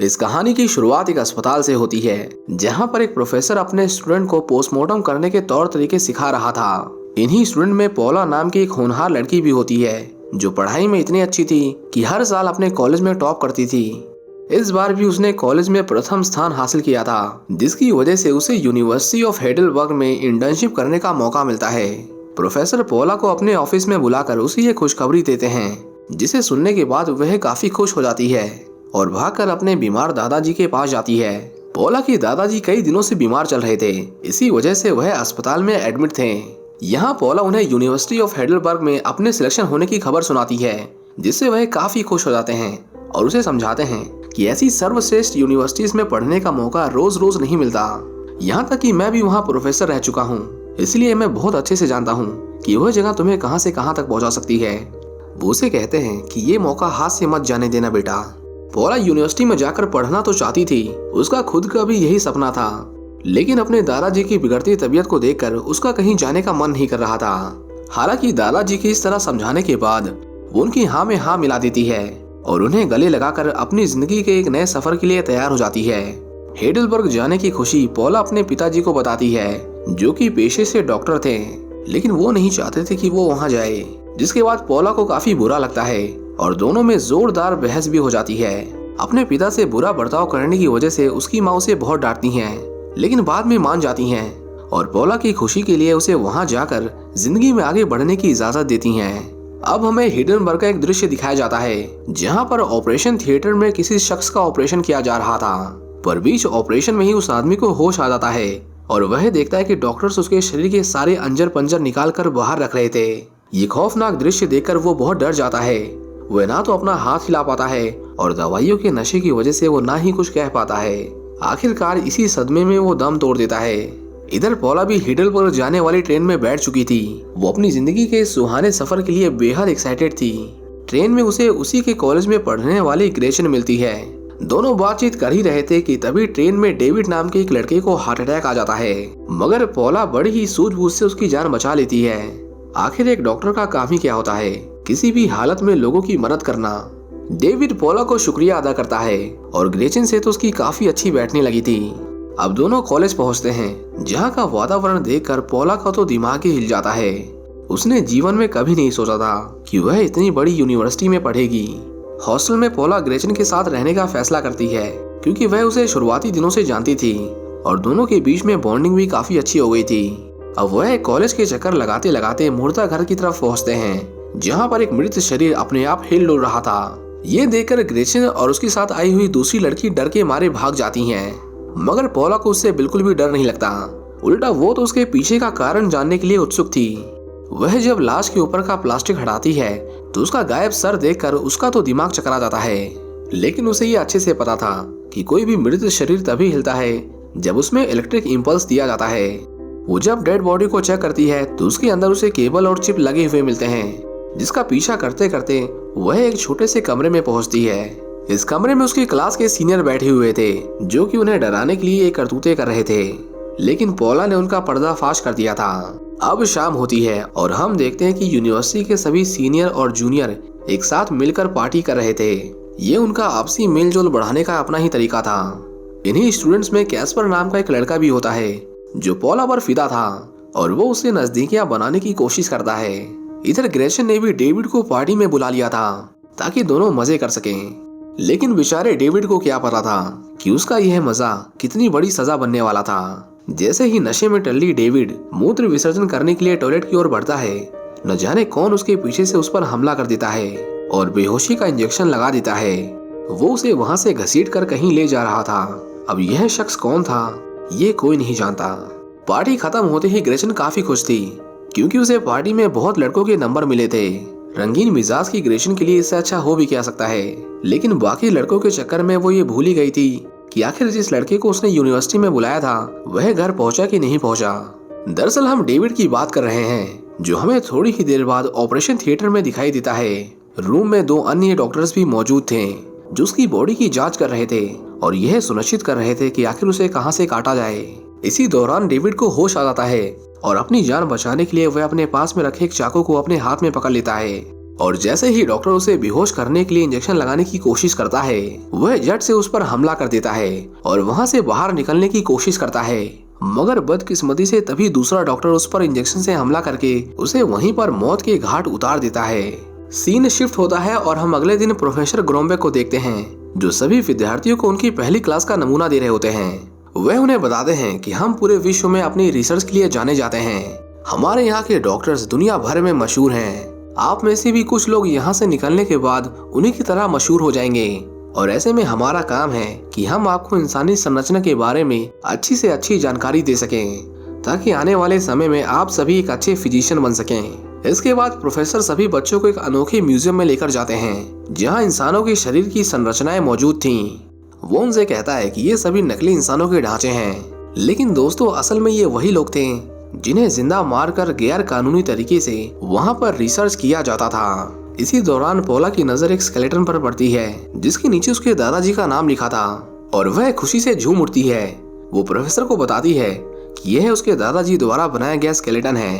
इस कहानी की शुरुआत एक अस्पताल से होती है, जहां पर एक प्रोफेसर अपने स्टूडेंट को पोस्टमार्टम करने के तौर तरीके सिखा रहा था। इन्हीं स्टूडेंट में पौला नाम की एक होनहार लड़की भी होती है, जो पढ़ाई में इतनी अच्छी थी कि हर साल अपने कॉलेज में टॉप करती थी। इस बार भी उसने कॉलेज में प्रथम स्थान हासिल किया था, जिसकी वजह से उसे यूनिवर्सिटी ऑफ हेडेलबर्ग में इंटर्नशिप करने का मौका मिलता है। प्रोफेसर पौला को अपने ऑफिस में बुलाकर उसे ये खुशखबरी देते हैं, जिसे सुनने के बाद वह काफी खुश हो जाती है और भागकर अपने बीमार दादाजी के पास जाती है। पौला की दादाजी कई दिनों से बीमार चल रहे थे, इसी वजह से वह अस्पताल में एडमिट थे। यहाँ पौला उन्हें यूनिवर्सिटी ऑफ हेडेलबर्ग में अपने सिलेक्शन होने की खबर सुनाती है, जिससे वह काफी खुश हो जाते हैं और उसे समझाते हैं कि ऐसी सर्वश्रेष्ठ यूनिवर्सिटीज में पढ़ने का मौका रोज रोज नहीं मिलता। यहाँ तक कि मैं भी वहाँ प्रोफेसर रह चुका हूँ, इसलिए मैं बहुत अच्छे से जानता हूँ कि वह जगह तुम्हें कहाँ से कहाँ तक पहुँचा सकती है। वो उसे कहते हैं कि ये मौका हाथ से मत जाने देना बेटा। पौला यूनिवर्सिटी में जाकर पढ़ना तो चाहती थी, उसका खुद का भी यही सपना था, लेकिन अपने दादाजी की बिगड़ती तबीयत को देखकर उसका कहीं जाने का मन नहीं कर रहा था। हालांकि दादाजी की इस तरह समझाने के बाद वो उनकी हाँ में हाँ मिला देती है और उन्हें गले लगाकर अपनी जिंदगी के एक नए सफर के लिए तैयार हो जाती है। हेडेलबर्ग जाने की खुशी पौला अपने पिताजी को बताती है, जो कि पेशे से डॉक्टर थे, लेकिन वो नहीं चाहते थे कि वो वहाँ जाए। जिसके बाद पौला को काफी बुरा लगता है और दोनों में जोरदार बहस भी हो जाती है। अपने पिता से बुरा बर्ताव करने की वजह से उसकी माँ उसे बहुत डांटती हैं, लेकिन बाद में मान जाती हैं और पौला की खुशी के लिए उसे वहां जाकर जिंदगी में आगे बढ़ने की इजाजत देती हैं। अब हमें हिडेनबर्ग का एक दृश्य दिखाया जाता है, जहां पर ऑपरेशन थिएटर में किसी शख्स का ऑपरेशन किया जा रहा था, पर बीच ऑपरेशन में ही उस आदमी को होश आ जाता है और वह देखता है कि डॉक्टर्स उसके शरीर के सारे अंजर पंजर निकाल कर बाहर रख रहे थे। ये खौफनाक दृश्य देखकर वो बहुत डर जाता है। वह ना तो अपना हाथ हिला पाता है और दवाइयों के नशे की वजह से वो ना ही कुछ कह पाता है। आखिरकार इसी सदमे में वो दम तोड़ देता है। इधर पौला भी हिडेलबर्ग जाने वाली ट्रेन में बैठ चुकी थी। वो अपनी जिंदगी के सुहाने सफर के लिए बेहद एक्साइटेड थी। ट्रेन में उसे उसी के कॉलेज में पढ़ने वाली ग्रेचन मिलती है। दोनों बातचीत कर ही रहे थे कि तभी ट्रेन में डेविड नाम के एक लड़के को हार्ट अटैक आ जाता है, मगर पौला बड़ी ही सूझबूझ से उसकी जान बचा लेती है। आखिर एक डॉक्टर का काम ही क्या होता है, किसी भी हालत में लोगों की मदद करना। डेविड पौला को शुक्रिया अदा करता है और ग्रेचन से तो उसकी काफी अच्छी बैठने लगी थी। अब दोनों कॉलेज पहुंचते हैं, जहां का वातावरण देखकर पौला का तो दिमाग ही हिल जाता है। उसने जीवन में कभी नहीं सोचा था कि वह इतनी बड़ी यूनिवर्सिटी में पढ़ेगी। हॉस्टल में पौला ग्रेचन के साथ रहने का फैसला करती है, क्योंकि वह उसे शुरुआती दिनों से जानती थी और दोनों के बीच में बॉन्डिंग भी काफी अच्छी हो गई थी। अब वह कॉलेज के चक्कर लगाते लगाते मुर्दा घर की तरफ पहुंचते हैं, जहां पर एक मृत शरीर अपने आप हिल डुल रहा था। ये देखकर ग्रेचन और उसके साथ आई हुई दूसरी लड़की डर के मारे भाग जाती हैं, मगर पौला को उससे बिल्कुल भी डर नहीं लगता। उल्टा वो तो उसके पीछे का कारण जानने के लिए उत्सुक थी। वह जब लाश के ऊपर का प्लास्टिक हटाती है तो उसका गायब सर देखकर उसका तो दिमाग चकरा जाता है, लेकिन उसे ये अच्छे से पता था कि कोई भी मृत शरीर तभी हिलता है जब उसमें इलेक्ट्रिक इम्पल्स दिया जाता है। वो जब डेड बॉडी को चेक करती है तो उसके अंदर उसे केबल और चिप लगे हुए मिलते हैं, जिसका पीछा करते करते वह एक छोटे से कमरे में पहुंचती है। इस कमरे में उसकी क्लास के सीनियर बैठे हुए थे, जो कि उन्हें डराने के लिए करतूते कर रहे थे, लेकिन पौला ने उनका पर्दाफाश कर दिया था। अब शाम होती है और हम देखते हैं कि यूनिवर्सिटी के सभी सीनियर और जूनियर एक साथ मिलकर पार्टी कर रहे थे। ये उनका आपसी मेलजोल बढ़ाने का अपना ही तरीका था। इन्हीं स्टूडेंट्स में कैस्पर नाम का एक लड़का भी होता है, जो पौला पर फिदा था और वो उससे नजदीकियां बनाने की कोशिश करता है। इधर ग्रेचन ने भी डेविड को पार्टी में बुला लिया था ताकि दोनों मजे कर सकें, लेकिन बेचारे डेविड को क्या पता था कि उसका यह मजा कितनी बड़ी सजा बनने वाला था। जैसे ही नशे में टल्ली डेविड मूत्र विसर्जन करने के लिए टॉयलेट की ओर बढ़ता है, न जाने कौन उसके पीछे से उस पर हमला कर देता है और बेहोशी का इंजेक्शन लगा देता है। वो उसे वहां से घसीट कर कहीं ले जा रहा था। अब यह शख्स कौन था, ये कोई नहीं जानता। पार्टी खत्म होते ही ग्रेचन काफी खुश थी, क्योंकि उसे पार्टी में बहुत लड़कों के नंबर मिले थे। रंगीन मिजाज की ग्रेचन के लिए इससे अच्छा हो भी क्या सकता है, लेकिन बाकी लड़कों के चक्कर में वो ये भूल ही गई थी कि आखिर जिस लड़के को उसने यूनिवर्सिटी में बुलाया था वह घर पहुंचा कि नहीं पहुंचा। दरअसल हम डेविड की बात कर रहे हैं, जो हमें थोड़ी ही देर बाद ऑपरेशन थिएटर में दिखाई देता है। रूम में 2 अन्य डॉक्टर्स भी मौजूद थे, जो उसकी बॉडी की जांच कर रहे थे और यह सुनिश्चित कर रहे थे कि आखिर उसे कहां से काटा जाए। इसी दौरान डेविड को होश आ जाता है और अपनी जान बचाने के लिए वह अपने पास में रखे एक चाकू को अपने हाथ में पकड़ लेता है और जैसे ही डॉक्टर उसे बेहोश करने के लिए इंजेक्शन लगाने की कोशिश करता है, वह झट से उस पर हमला कर देता है और वहां से बाहर निकलने की कोशिश करता है। मगर बदकिस्मती से तभी दूसरा डॉक्टर उस पर इंजेक्शन से हमला करके उसे वहीं पर मौत के घाट उतार देता है। सीन शिफ्ट होता है और हम अगले दिन प्रोफेसर ग्रोमबेक को देखते हैं, जो सभी विद्यार्थियों को उनकी पहली क्लास का नमूना दे रहे होते हैं। वह उन्हें बताते हैं कि हम पूरे विश्व में अपनी रिसर्च के लिए जाने जाते हैं। हमारे यहाँ के डॉक्टर्स दुनिया भर में मशहूर हैं। आप में से भी कुछ लोग यहाँ से निकलने के बाद उन्हीं की तरह मशहूर हो जाएंगे और ऐसे में हमारा काम है कि हम आपको इंसानी संरचना के बारे में अच्छी से अच्छी जानकारी दे सकें, ताकि आने वाले समय में आप सभी एक अच्छे फिजिशियन बन सकें। इसके बाद प्रोफेसर सभी बच्चों को एक अनोखे म्यूजियम में लेकर जाते हैं, जहाँ इंसानों के शरीर की संरचनाएं मौजूद थीं। वो उनसे कहता है कि ये सभी नकली इंसानों के ढांचे हैं, लेकिन दोस्तों असल में ये वही लोग थे जिन्हें जिंदा मारकर गैर कानूनी तरीके से वहां पर रिसर्च किया जाता था। इसी दौरान पोला की नजर एक स्केलेटन पर पड़ती है, जिसके नीचे उसके दादाजी का नाम लिखा था और वह खुशी से झूम उठती है। वो प्रोफेसर को बताती है कि यह उसके दादाजी द्वारा बनाया गया स्केलेटन है।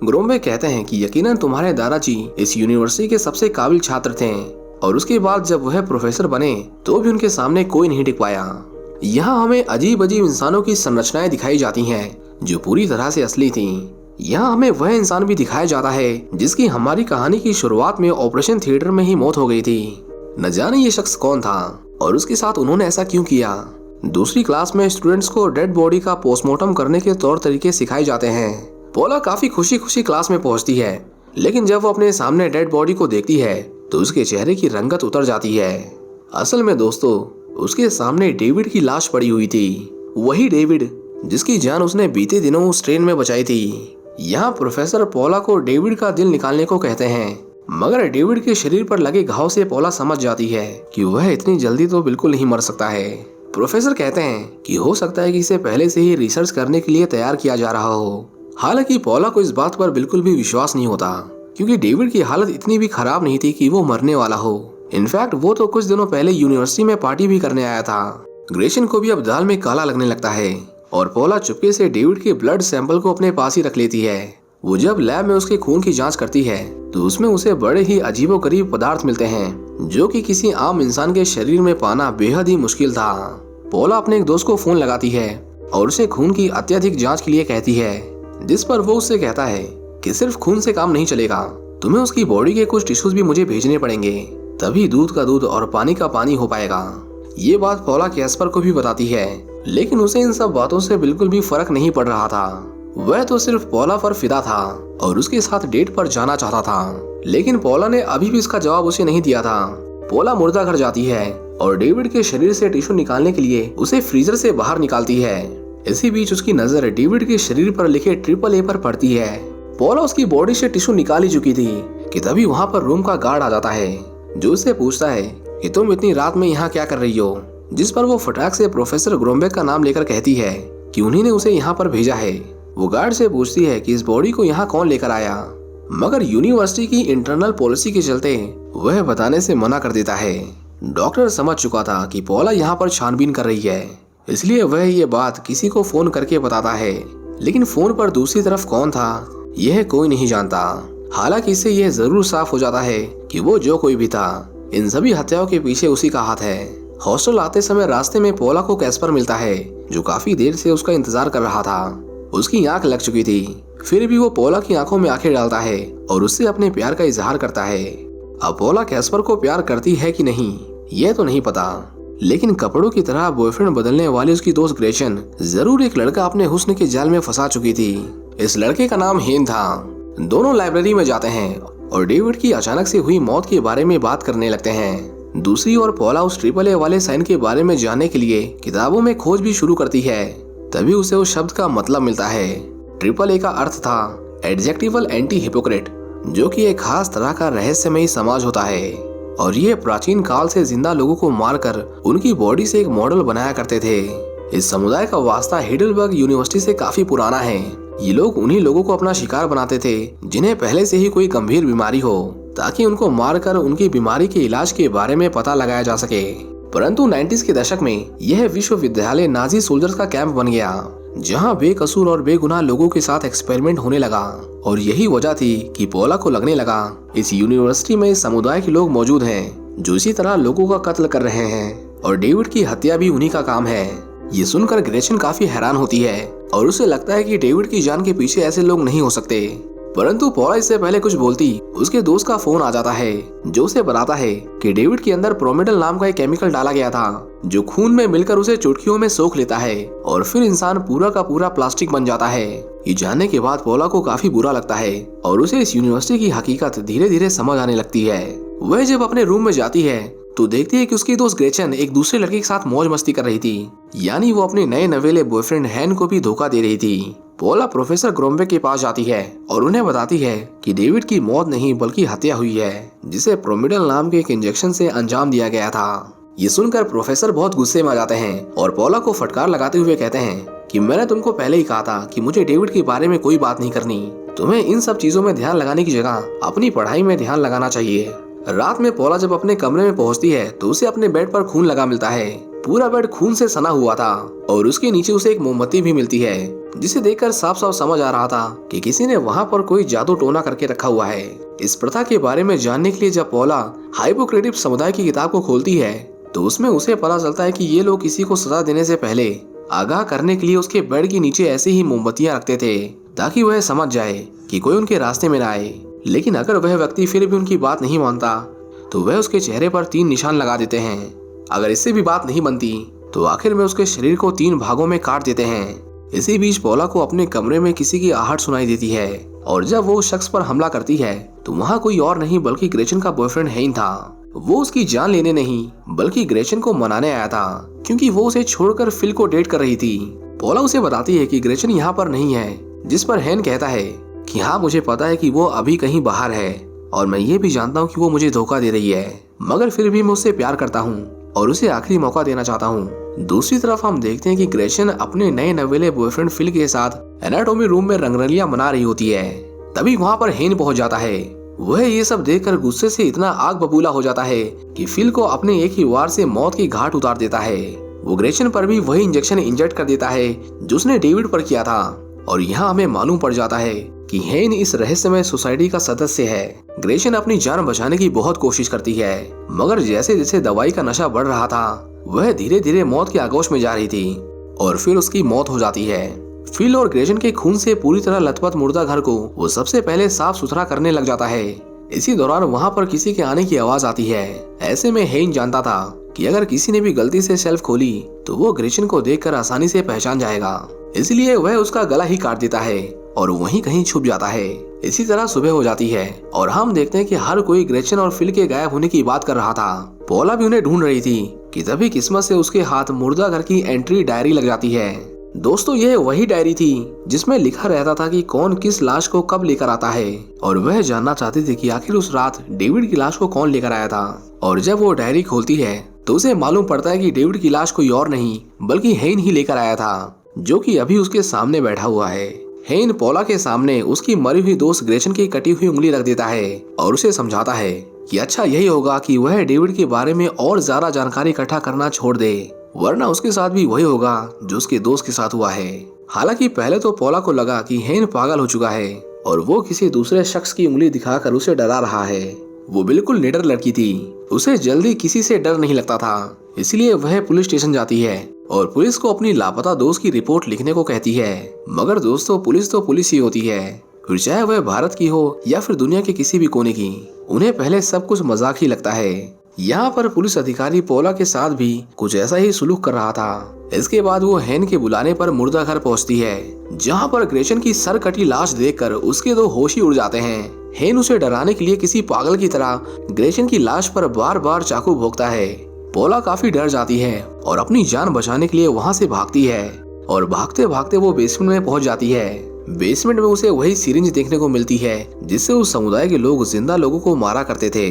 ग्रोमबेक कहते हैं कि यकीनन तुम्हारे दादाजी इस यूनिवर्सिटी के सबसे काबिल छात्र थे और उसके बाद जब वह प्रोफेसर बने तो भी उनके सामने कोई नहीं टिक पाया। यहाँ हमें अजीब अजीब इंसानों की संरचनाएं दिखाई जाती हैं जो पूरी तरह से असली थीं। यहाँ हमें वह इंसान भी दिखाया जाता है जिसकी हमारी कहानी की शुरुआत में ऑपरेशन थिएटर में ही मौत हो गई थी। न जाने ये शख्स कौन था और उसके साथ उन्होंने ऐसा क्यों किया। दूसरी क्लास में स्टूडेंट्स को डेड बॉडी का पोस्टमार्टम करने के तौर तरीके सिखाए जाते हैं। पोला काफी खुशी खुशी क्लास में पहुंचती है, लेकिन जब वो अपने सामने डेड बॉडी को देखती है तो उसके चेहरे की रंगत उतर जाती है। असल में दोस्तों उसके सामने डेविड की लाश पड़ी हुई थी, वही डेविड जिसकी जान उसने बीते दिनों उस ट्रेन में बचाई थी। यहाँ प्रोफेसर पोला को डेविड का दिल निकालने को कहते हैं, मगर डेविड के शरीर पर लगे घाव से पोला समझ जाती है कि वह इतनी जल्दी तो बिल्कुल नहीं मर सकता है। प्रोफेसर कहते हैं कि हो सकता है कि इसे पहले से ही रिसर्च करने के लिए तैयार किया जा रहा हो। हालांकि पोला को इस बात पर बिल्कुल भी विश्वास नहीं होता, क्योंकि डेविड की हालत इतनी भी खराब नहीं थी कि वो मरने वाला हो। इनफैक्ट वो तो कुछ दिनों पहले यूनिवर्सिटी में पार्टी भी करने आया था। ग्रेशन को भी अब दाल में काला लगने लगता है और पोला चुपके से डेविड के ब्लड सैंपल को अपने पास ही रख लेती है। वो जब लैब में उसके खून की जांच करती है तो उसमें उसे बड़े ही अजीबोगरीब पदार्थ मिलते हैं, जो कि किसी आम इंसान के शरीर में पाना बेहद ही मुश्किल था। पोला अपने एक दोस्त को फोन लगाती है और उसे खून की अत्यधिक जांच के लिए कहती है, जिस पर वो उससे कहता है कि सिर्फ खून से काम नहीं चलेगा, तुम्हें उसकी बॉडी के कुछ टिश्यूज भी मुझे भेजने पड़ेंगे, तभी दूध का दूध और पानी का पानी हो पाएगा। ये बात पोला कैस्पर को भी बताती है, लेकिन उसे इन सब बातों से बिल्कुल भी फर्क नहीं पड़ रहा था। वह तो सिर्फ पोला पर फिदा था और उसके साथ डेट पर जाना चाहता था, लेकिन पोला ने अभी भी इसका जवाब उसे नहीं दिया था। पोला मुर्दा घर जाती है और डेविड के शरीर से टिश्यू निकालने के लिए उसे फ्रीजर से बाहर निकालती है। इसी बीच उसकी नजर डेविड के शरीर पर लिखे AAA पर पड़ती है। पोला उसकी बॉडी से टिश्यू निकाल ही चुकी थी कि तभी वहाँ पर रूम का गार्ड आ जाता है, जो उससे पूछता है कि तुम इतनी रात में यहाँ क्या कर रही हो। जिस पर वो फटाक से प्रोफेसर ग्रोमबेक का नाम लेकर कहती है कि उन्हीं ने उसे यहाँ पर भेजा है। वो गार्ड से पूछती है कि इस बॉडी को यहाँ कौन लेकर आया, मगर यूनिवर्सिटी की इंटरनल पॉलिसी के चलते वह बताने से मना कर देता है। डॉक्टर समझ चुका था कि पोला यहाँ पर छानबीन कर रही है, इसलिए वह ये बात किसी को फोन करके बताता है, लेकिन फोन पर दूसरी तरफ कौन था यह कोई नहीं जानता। हालांकि इससे यह जरूर साफ हो जाता है कि वो जो कोई भी था, इन सभी हत्याओं के पीछे उसी का हाथ है। हॉस्टल आते समय रास्ते में पोला को कैस्पर मिलता है, जो काफी देर से उसका इंतजार कर रहा था। उसकी आंख लग चुकी थी, फिर भी वो पोला की आंखों में आंखें डालता है और उससे अपने प्यार का इजहार करता है। अब पोला कैस्पर को प्यार करती है कि नहीं यह तो नहीं पता, लेकिन कपड़ों की तरह बॉयफ्रेंड बदलने वाली उसकी दोस्त ग्रेशन जरूर एक लड़का अपने हुस्न के जाल में फंसा चुकी थी। इस लड़के का नाम हेन था। दोनों लाइब्रेरी में जाते हैं और डेविड की अचानक से हुई मौत के बारे में बात करने लगते हैं। दूसरी ओर पोला उस AAA वाले साइन के बारे में जानने के लिए किताबों में खोज भी शुरू करती है। तभी उसे उस शब्द का मतलब मिलता है। AAA का अर्थ था एडजेक्टिवल एंटी हिपोक्रेट, जो कि एक खास तरह का रहस्यमयी समाज होता है और ये प्राचीन काल से जिंदा लोगों को मारकर उनकी बॉडी से एक मॉडल बनाया करते थे। इस समुदाय का वास्ता हिडलबर्ग यूनिवर्सिटी से काफी पुराना है। ये लोग उन्हीं लोगों को अपना शिकार बनाते थे जिन्हें पहले से ही कोई गंभीर बीमारी हो, ताकि उनको मारकर उनकी बीमारी के इलाज के बारे में पता लगाया जा सके। परंतु 90s के दशक में यह विश्वविद्यालय नाजी सोल्जर्स का कैंप बन गया, जहां बेकसूर और बेगुनाह लोगों के साथ एक्सपेरिमेंट होने लगा और यही वजह थी कि पोला को लगने लगा इस यूनिवर्सिटी में इस समुदाय के लोग मौजूद हैं जो इसी तरह लोगों का कत्ल कर रहे हैं और डेविड की हत्या भी उन्हीं का काम है। ये सुनकर ग्रेचन काफी हैरान होती है और उसे लगता है कि डेविड की जान के पीछे ऐसे लोग नहीं हो सकते। परंतु पोला इससे पहले कुछ बोलती उसके दोस्त का फोन आ जाता है जो उसे बताता है कि डेविड के अंदर प्रोमेडल नाम का एक केमिकल डाला गया था जो खून में मिलकर उसे चुटकियों में सोख लेता है और फिर इंसान पूरा का पूरा प्लास्टिक बन जाता है। ये जानने के बाद पोला को काफी बुरा लगता है और उसे इस यूनिवर्सिटी की हकीकत धीरे धीरे समझ आने लगती है। वह जब अपने रूम में जाती है तो देखती है कि उसकी दोस्त ग्रेचन एक दूसरे लड़के के साथ मौज मस्ती कर रही थी, यानी वो अपने नए नवेले बॉयफ्रेंड हैन को भी धोखा दे रही थी। पोला प्रोफेसर ग्रोमबेक के पास जाती है और उन्हें बताती है कि डेविड की मौत नहीं बल्कि हत्या हुई है जिसे प्रोमिडल नाम के एक इंजेक्शन से अंजाम दिया गया था। ये सुनकर प्रोफेसर बहुत गुस्से में आ जाते हैं और पोला को फटकार लगाते हुए कहते हैं कि मैंने तुमको पहले ही कहा था कि मुझे डेविड के बारे में कोई बात नहीं करनी। तुम्हें इन सब चीजों में ध्यान लगाने की जगह अपनी पढ़ाई में ध्यान लगाना चाहिए। रात में पोला जब अपने कमरे में पहुंचती है तो उसे अपने बेड पर खून लगा मिलता है। पूरा बेड खून से सना हुआ था और उसके नीचे उसे एक मोमबत्ती भी मिलती है जिसे देखकर साफ साफ समझ आ रहा था कि किसी ने वहां पर कोई जादू टोना करके रखा हुआ है। इस प्रथा के बारे में जानने के लिए जब पोला हाइपोक्रेटिव समुदाय की किताब को खोलती है तो उसमें उसे पता चलता है कि ये लोग किसी को सजा देने से पहले आगाह करने के लिए उसके बेड के नीचे ऐसे ही मोमबत्तियां रखते थे ताकि वह समझ जाए कि कोई उनके रास्ते में न आए। लेकिन अगर वह व्यक्ति फिर भी उनकी बात नहीं मानता तो वह उसके चेहरे पर 3 निशान लगा देते हैं। अगर इससे भी बात नहीं बनती तो आखिर में उसके शरीर को 3 भागों में काट देते हैं। इसी बीच पोला को अपने कमरे में किसी की आहट सुनाई देती है और जब वो शख्स पर हमला करती है तो वहाँ कोई और नहीं बल्कि ग्रेचन का बॉयफ्रेंड हैन था। वो उसकी जान लेने नहीं बल्कि ग्रेचन को मनाने आया था क्योंकि वो उसे छोड़कर फिल को डेट कर रही थी। पोला उसे बताती है कि ग्रेचन यहाँ पर नहीं है, जिस पर हैन कहता है कि हाँ मुझे पता है कि वो अभी कहीं बाहर है और मैं ये भी जानता हूँ कि वो मुझे धोखा दे रही है, मगर फिर भी मैं उससे प्यार करता हूँ और उसे आखिरी मौका देना चाहता हूँ। दूसरी तरफ हम देखते हैं कि ग्रेचन अपने नए नवेले बॉयफ्रेंड फिल के साथ एनाटॉमी रूम में रंगरलियां मना रही होती है। तभी वहाँ पर हैन पहुंच जाता है। वह ये सब देखकर गुस्से से इतना आग बबूला हो जाता है कि फिल को अपने एक ही वार से मौत की घाट उतार देता है। वो ग्रेचन पर भी वही इंजेक्शन इंजेक्ट कर देता है जो उसने डेविड पर किया था और यहाँ हमें मालूम पड़ जाता है कि हैन इस रहस्यमय सोसाइटी का सदस्य है। ग्रेचन अपनी जान बचाने की बहुत कोशिश करती है मगर जैसे जैसे दवाई का नशा बढ़ रहा था वह धीरे धीरे मौत के आगोश में जा रही थी और फिर उसकी मौत हो जाती है। फिल और ग्रेचन के खून से पूरी तरह लथपथ मुर्दा घर को वो सबसे पहले साफ सुथरा करने लग जाता है। इसी दौरान वहाँ पर किसी के आने की आवाज आती है। ऐसे में हैन जानता था कि अगर किसी ने भी गलती से शेल्फ खोली तो वो ग्रेचन को देखकर आसानी से पहचान जाएगा, इसलिए वह उसका गला ही काट देता है और वहीं कहीं छुप जाता है। इसी तरह सुबह हो जाती है और हम देखते हैं कि हर कोई ग्रेचन और फिल के गायब होने की बात कर रहा था। पोला भी उन्हें ढूंढ रही थी कि तभी किस्मत से उसके हाथ मुर्दा घर की एंट्री डायरी लग जाती है। दोस्तों यह वही डायरी थी जिसमें लिखा रहता था कि कौन किस लाश को कब लेकर आता है और वह जानना चाहती थी कि आखिर उस रात डेविड की लाश को कौन लेकर आया था। और जब वो डायरी खोलती है तो उसे मालूम पड़ता है कि डेविड की लाश कोई और नहीं बल्कि हैन ही लेकर आया था, जो कि अभी उसके सामने बैठा हुआ है। हैन पोला के सामने उसकी मरी हुई दोस्त ग्रेचन की कटी हुई उंगली रख देता है और उसे समझाता है कि अच्छा यही होगा कि वह डेविड के बारे में और ज्यादा जानकारी इकट्ठा करना छोड़ दे, वरना उसके साथ भी वही होगा जो उसके दोस्त के साथ हुआ है। हालांकि पहले तो पोला को लगा कि हैन पागल हो चुका है और वो किसी दूसरे शख्स की उंगली दिखाकर उसे डरा रहा है। वो बिल्कुल निडर लड़की थी, उसे जल्दी किसी से डर नहीं लगता था, इसलिए वह पुलिस स्टेशन जाती है और पुलिस को अपनी लापता दोस्त की रिपोर्ट लिखने को कहती है। मगर दोस्तों पुलिस तो पुलिस ही होती है, फिर चाहे वह भारत की हो या फिर दुनिया के किसी भी कोने की, उन्हें पहले सब कुछ मजाक ही लगता है। यहाँ पर पुलिस अधिकारी पोला के साथ भी कुछ ऐसा ही सुलूक कर रहा था। इसके बाद वो हैन के बुलाने पर मुर्दा घर पहुँचती है, जहाँ पर ग्रेचन की सर कटी लाश देखकर उसके 2 होश ही उड़ जाते हैं। हैन उसे डराने के लिए किसी पागल की तरह ग्रेचन की लाश पर बार बार चाकू भोंकता है। पोला काफी डर जाती है और अपनी जान बचाने के लिए वहाँ से भागती है और भागते भागते वो बेसमेंट में पहुँच जाती है। बेसमेंट में उसे वही सिरिंज देखने को मिलती है जिससे उस समुदाय के लोग जिंदा लोगों को मारा करते थे।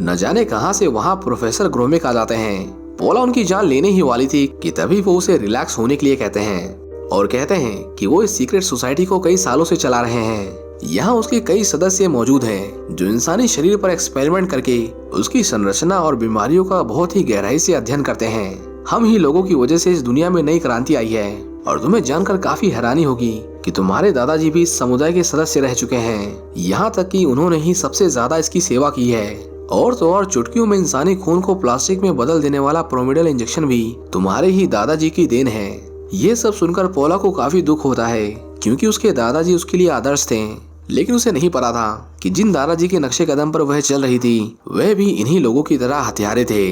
न जाने कहां से वहां प्रोफेसर ग्रोमेक आ जाते हैं। पोला उनकी जान लेने ही वाली थी कि तभी वो उसे रिलैक्स होने के लिए कहते हैं और कहते हैं कि वो इस सीक्रेट सोसाइटी को कई सालों से चला रहे हैं। यहाँ उसके कई सदस्य मौजूद हैं जो इंसानी शरीर पर एक्सपेरिमेंट करके उसकी संरचना और बीमारियों का बहुत ही गहराई से अध्ययन करते हैं। हम ही लोगों की वजह से इस दुनिया में नई क्रांति आई है और तुम्हें जानकर काफी हैरानी होगी कि तुम्हारे दादाजी भी इस समुदाय के सदस्य रह चुके हैं, यहाँ तक कि उन्होंने ही सबसे ज्यादा इसकी सेवा की है। और तो और चुटकियों में इंसानी खून को प्लास्टिक में बदल देने वाला प्रोमिडल इंजेक्शन भी तुम्हारे ही दादाजी की देन है। ये सब सुनकर पोला को काफी दुख होता है, क्योंकि उसके दादाजी उसके लिए आदर्श थे। लेकिन उसे नहीं पता था कि जिन दादाजी के नक्शे कदम पर वह चल रही थी, वह भी इन्हीं लोगों की तरह हत्यारे थे।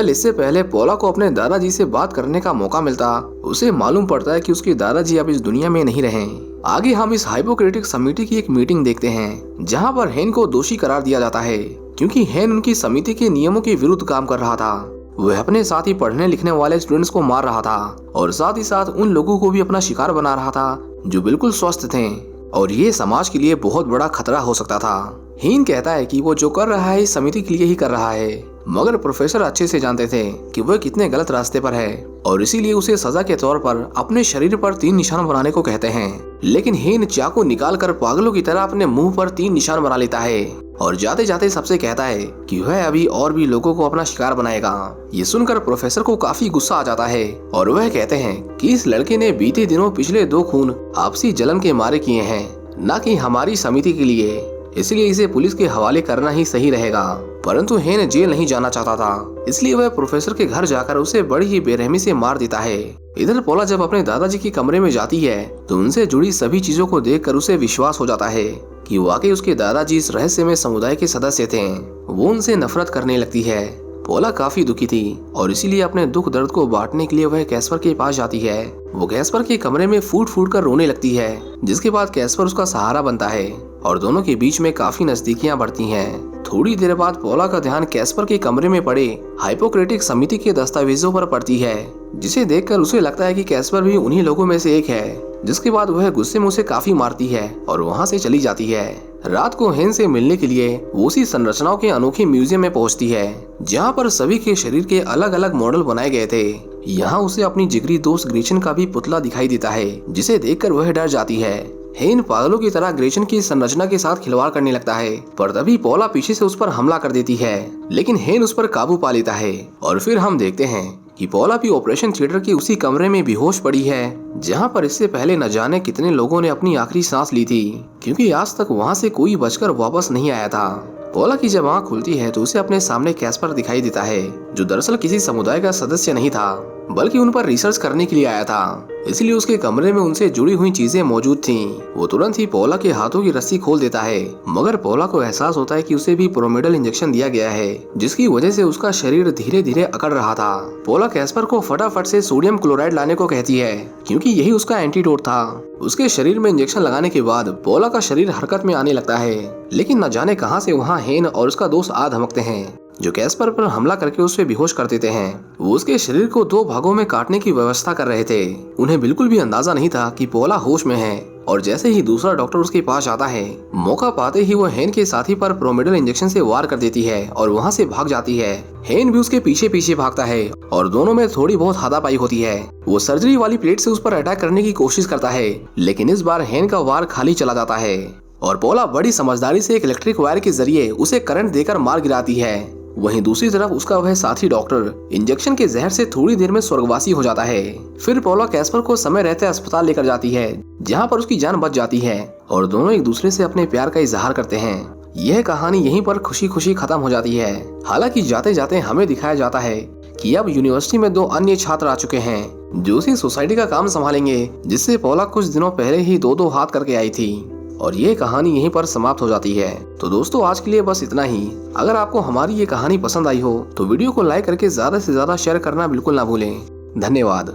इससे पहले पोला को अपने दादाजी से बात करने का मौका मिलता, उसे मालूम पड़ता है कि उसके दादाजी अब इस दुनिया में नहीं रहे। आगे हम इस हाइपोक्रेटिक समिति की एक मीटिंग देखते हैं, जहाँ पर हेन को दोषी करार दिया जाता है, क्योंकि हेन उनकी समिति के नियमों के विरुद्ध काम कर रहा था। वह अपने साथ ही पढ़ने लिखने वाले स्टूडेंट्स को मार रहा था और साथ ही साथ उन लोगों को भी अपना शिकार बना रहा था जो बिल्कुल स्वस्थ थे, और ये समाज के लिए बहुत बड़ा खतरा हो सकता था। हेन कहता है कि वो जो कर रहा है इस समिति के लिए ही कर रहा है, मगर प्रोफेसर अच्छे से जानते थे कि वह कितने गलत रास्ते पर है, और इसीलिए उसे सजा के तौर पर अपने शरीर पर 3 निशान बनाने को कहते हैं। लेकिन हेन चाकू निकाल कर पागलों की तरह अपने मुंह पर 3 निशान बना लेता है और जाते जाते सबसे कहता है कि वह अभी और भी लोगों को अपना शिकार बनाएगा। ये सुनकर प्रोफेसर को काफी गुस्सा आ जाता है और वह कहते हैं कि इस लड़के ने बीते दिनों पिछले 2 खून आपसी जलन के मारे किए हैं, न कि हमारी समिति के लिए, इसलिए इसे पुलिस के हवाले करना ही सही रहेगा। परंतु हेन जेल नहीं जाना चाहता था, इसलिए वह प्रोफेसर के घर जाकर उसे बड़ी ही बेरहमी से मार देता है। इधर पोला जब अपने दादाजी के कमरे में जाती है तो उनसे जुड़ी सभी चीजों को देखकर उसे विश्वास हो जाता है कि वाकई उसके दादाजी इस रहस्यमय समुदाय के सदस्य थे। वो उनसे नफरत करने लगती है। पोला काफी दुखी थी और इसीलिए अपने दुख दर्द को बांटने के लिए वह कैस्पर के पास जाती है। वो कैस्पर के कमरे में फूट फूट कर रोने लगती है, जिसके बाद कैस्पर उसका सहारा बनता है और दोनों के बीच में काफी नजदीकियां बढ़ती हैं। थोड़ी देर बाद पोला का ध्यान कैस्पर के कमरे में पड़े हाइपोक्रेटिक समिति के दस्तावेजों पर पड़ती है, जिसे देखकर उसे लगता है कि कैस्पर भी उन्हीं लोगों में से एक है। जिसके बाद वह गुस्से में उसे काफी मारती है और वहाँ से चली जाती है। रात को हेन से मिलने के लिए वो उसी संरचनाओं के अनोखे म्यूजियम में पहुंचती है, जहाँ पर सभी के शरीर के अलग अलग मॉडल बनाए गए थे। यहाँ उसे अपनी जिगरी दोस्त ग्रेचन का भी पुतला दिखाई देता है, जिसे देखकर वह डर जाती है। हेन पागलों की तरह ग्रेचन की संरचना के साथ खिलवाड़ करने लगता है, पर तभी पोला पीछे से उस पर हमला कर देती है, लेकिन हेन उस पर काबू पा लेता है। और फिर हम देखते हैं कि पोला भी ऑपरेशन थिएटर के उसी कमरे में बेहोश पड़ी है, जहां पर इससे पहले न जाने कितने लोगों ने अपनी आखिरी सांस ली थी, क्योंकि आज तक वहां से कोई बचकर वापस नहीं आया था। पोला की जब आँख खुलती है तो उसे अपने सामने कैस्पर दिखाई देता है, जो दरअसल किसी समुदाय का सदस्य नहीं था, बल्कि उन पर रिसर्च करने के लिए आया था। इसलिए उसके कमरे में उनसे जुड़ी हुई चीजें मौजूद थीं। वो तुरंत ही पोला के हाथों की रस्सी खोल देता है, मगर पोला को एहसास होता है कि उसे भी प्रोमिडल इंजेक्शन दिया गया है, जिसकी वजह से उसका शरीर धीरे धीरे अकड़ रहा था। पोला कैस्पर को फटाफट से सोडियम क्लोराइड लाने को कहती है, क्योंकि यही उसका एंटीडोट था। उसके शरीर में इंजेक्शन लगाने के बाद पोला का शरीर हरकत में आने लगता है, लेकिन न जाने कहां से वहां हेन और उसका दोस्त आ धमकते हैं, जो कैस्पर पर हमला करके उसे बेहोश कर देते हैं। वो उसके शरीर को 2 भागों में काटने की व्यवस्था कर रहे थे। उन्हें बिल्कुल भी अंदाजा नहीं था कि पोला होश में है, और जैसे ही दूसरा डॉक्टर उसके पास आता है, मौका पाते ही वो हेन के साथी पर प्रोमिडल इंजेक्शन से वार कर देती है और वहाँ से भाग जाती है। हेन भी उसके पीछे पीछे भागता है और दोनों में थोड़ी बहुत हाथापाई होती है। वो सर्जरी वाली प्लेट से उस पर अटैक करने की कोशिश करता है, लेकिन इस बार हेन का वार खाली चला जाता है और पोला बड़ी समझदारी से एक इलेक्ट्रिक वायर के जरिए उसे करंट देकर मार गिराती है। वहीं दूसरी तरफ उसका वह साथी डॉक्टर इंजेक्शन के जहर से थोड़ी देर में स्वर्गवासी हो जाता है। फिर पोला कैस्पर को समय रहते अस्पताल लेकर जाती है, जहां पर उसकी जान बच जाती है और दोनों एक दूसरे से अपने प्यार का इजहार करते हैं। यह कहानी यहीं पर खुशी खुशी खत्म हो जाती है। हालांकि जाते जाते हमें दिखाया जाता है कि अब यूनिवर्सिटी में 2 अन्य छात्र आ चुके हैं, जो उसी सोसाइटी का काम संभालेंगे, जिससे पोला कुछ दिनों पहले ही 2-2 हाथ करके आई थी। और ये कहानी यहीं पर समाप्त हो जाती है। तो दोस्तों, आज के लिए बस इतना ही। अगर आपको हमारी ये कहानी पसंद आई हो तो वीडियो को लाइक करके ज्यादा से ज्यादा शेयर करना बिल्कुल ना भूलें। धन्यवाद।